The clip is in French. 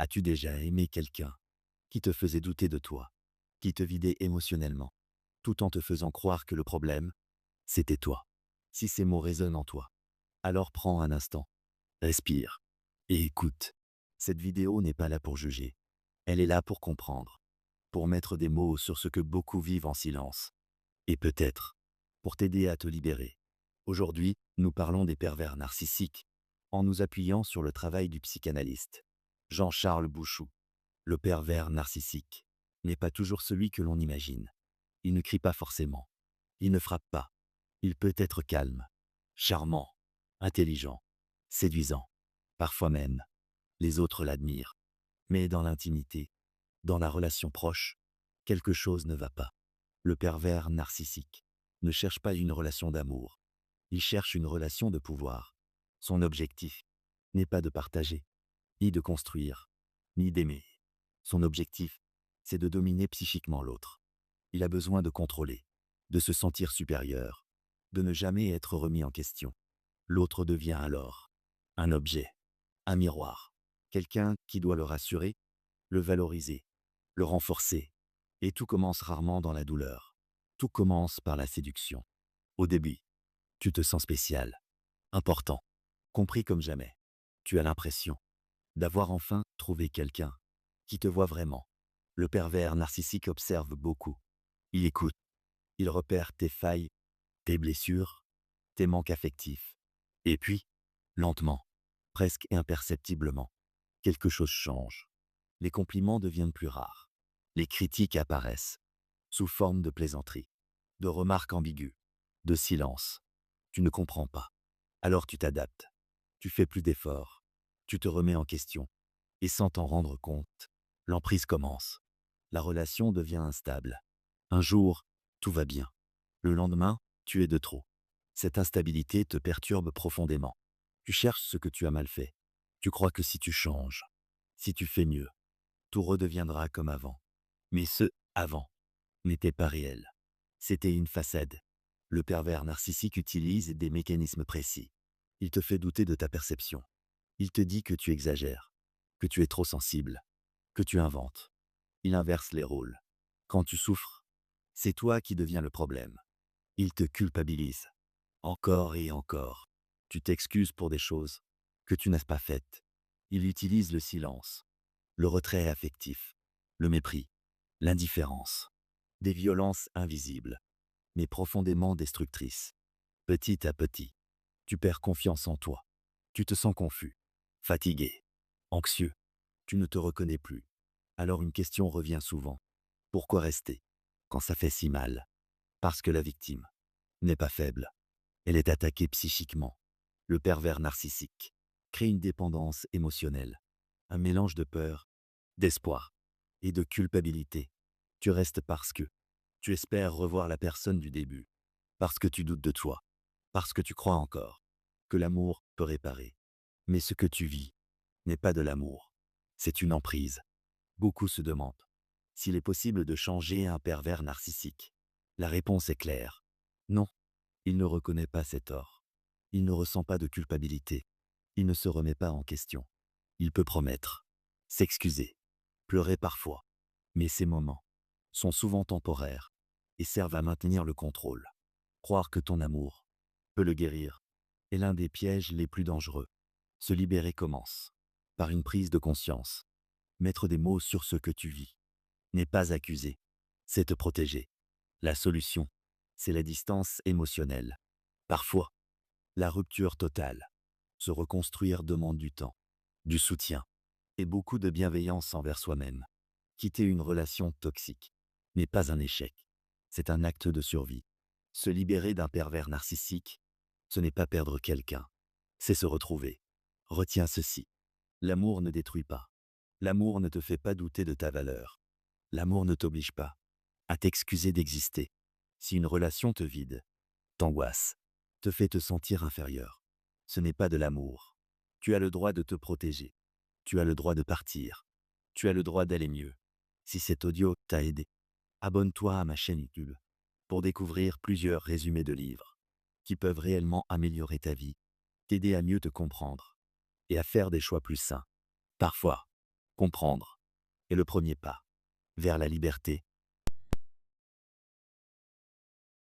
As-tu déjà aimé quelqu'un qui te faisait douter de toi, qui te vidait émotionnellement, tout en te faisant croire que le problème, c'était toi? Si ces mots résonnent en toi, alors prends un instant, respire et écoute. Cette vidéo n'est pas là pour juger. Elle est là pour comprendre, pour mettre des mots sur ce que beaucoup vivent en silence. Et peut-être, pour t'aider à te libérer. Aujourd'hui, nous parlons des pervers narcissiques, en nous appuyant sur le travail du psychanalyste Jean-Charles Bouchou. Le pervers narcissique n'est pas toujours celui que l'on imagine. Il ne crie pas forcément. Il ne frappe pas. Il peut être calme, charmant, intelligent, séduisant. Parfois même, les autres l'admirent. Mais dans l'intimité, dans la relation proche, quelque chose ne va pas. Le pervers narcissique ne cherche pas une relation d'amour. Il cherche une relation de pouvoir. Son objectif n'est pas de partager, ni de construire, ni d'aimer. Son objectif, c'est de dominer psychiquement l'autre. Il a besoin de contrôler, de se sentir supérieur, de ne jamais être remis en question. L'autre devient alors un objet, un miroir, quelqu'un qui doit le rassurer, le valoriser, le renforcer. Et tout commence rarement dans la douleur. Tout commence par la séduction. Au début, tu te sens spécial, important, compris comme jamais. Tu as l'impression d'avoir enfin trouvé quelqu'un qui te voit vraiment. Le pervers narcissique observe beaucoup. Il écoute. Il repère tes failles, tes blessures, tes manques affectifs. Et puis, lentement, presque imperceptiblement, quelque chose change. Les compliments deviennent plus rares. Les critiques apparaissent, sous forme de plaisanteries, de remarques ambiguës, de silence. Tu ne comprends pas. Alors tu t'adaptes. Tu fais plus d'efforts. Tu te remets en question. Et sans t'en rendre compte, l'emprise commence. La relation devient instable. Un jour, tout va bien. Le lendemain, tu es de trop. Cette instabilité te perturbe profondément. Tu cherches ce que tu as mal fait. Tu crois que si tu changes, si tu fais mieux, tout redeviendra comme avant. Mais ce avant n'était pas réel. C'était une façade. Le pervers narcissique utilise des mécanismes précis. Il te fait douter de ta perception. Il te dit que tu exagères, que tu es trop sensible, que tu inventes. Il inverse les rôles. Quand tu souffres, c'est toi qui deviens le problème. Il te culpabilise. Encore et encore. Tu t'excuses pour des choses que tu n'as pas faites. Il utilise le silence, le retrait affectif, le mépris, l'indifférence. Des violences invisibles, mais profondément destructrices. Petit à petit, tu perds confiance en toi. Tu te sens confus, fatigué, anxieux. Tu ne te reconnais plus. Alors une question revient souvent. Pourquoi rester quand ça fait si mal? Parce que la victime n'est pas faible. Elle est attaquée psychiquement. Le pervers narcissique crée une dépendance émotionnelle, un mélange de peur, d'espoir et de culpabilité. Tu restes parce que tu espères revoir la personne du début, parce que tu doutes de toi, parce que tu crois encore que l'amour peut réparer. Mais ce que tu vis n'est pas de l'amour, c'est une emprise. Beaucoup se demandent s'il est possible de changer un pervers narcissique. La réponse est claire. Non, il ne reconnaît pas ses torts. Il ne ressent pas de culpabilité. Il ne se remet pas en question. Il peut promettre, s'excuser, pleurer parfois. Mais ces moments sont souvent temporaires et servent à maintenir le contrôle. Croire que ton amour peut le guérir est l'un des pièges les plus dangereux. Se libérer commence par une prise de conscience. Mettre des mots sur ce que tu vis n'est pas accuser, c'est te protéger. La solution, c'est la distance émotionnelle. Parfois, la rupture totale. Se reconstruire demande du temps, du soutien et beaucoup de bienveillance envers soi-même. Quitter une relation toxique n'est pas un échec, c'est un acte de survie. Se libérer d'un pervers narcissique, ce n'est pas perdre quelqu'un, c'est se retrouver. Retiens ceci, l'amour ne détruit pas. L'amour ne te fait pas douter de ta valeur. L'amour ne t'oblige pas à t'excuser d'exister. Si une relation te vide, t'angoisse, te fait te sentir inférieur, ce n'est pas de l'amour. Tu as le droit de te protéger. Tu as le droit de partir. Tu as le droit d'aller mieux. Si cet audio t'a aidé, abonne-toi à ma chaîne YouTube pour découvrir plusieurs résumés de livres qui peuvent réellement améliorer ta vie, t'aider à mieux te comprendre et à faire des choix plus sains. Parfois, Comprendre est le premier pas vers la liberté.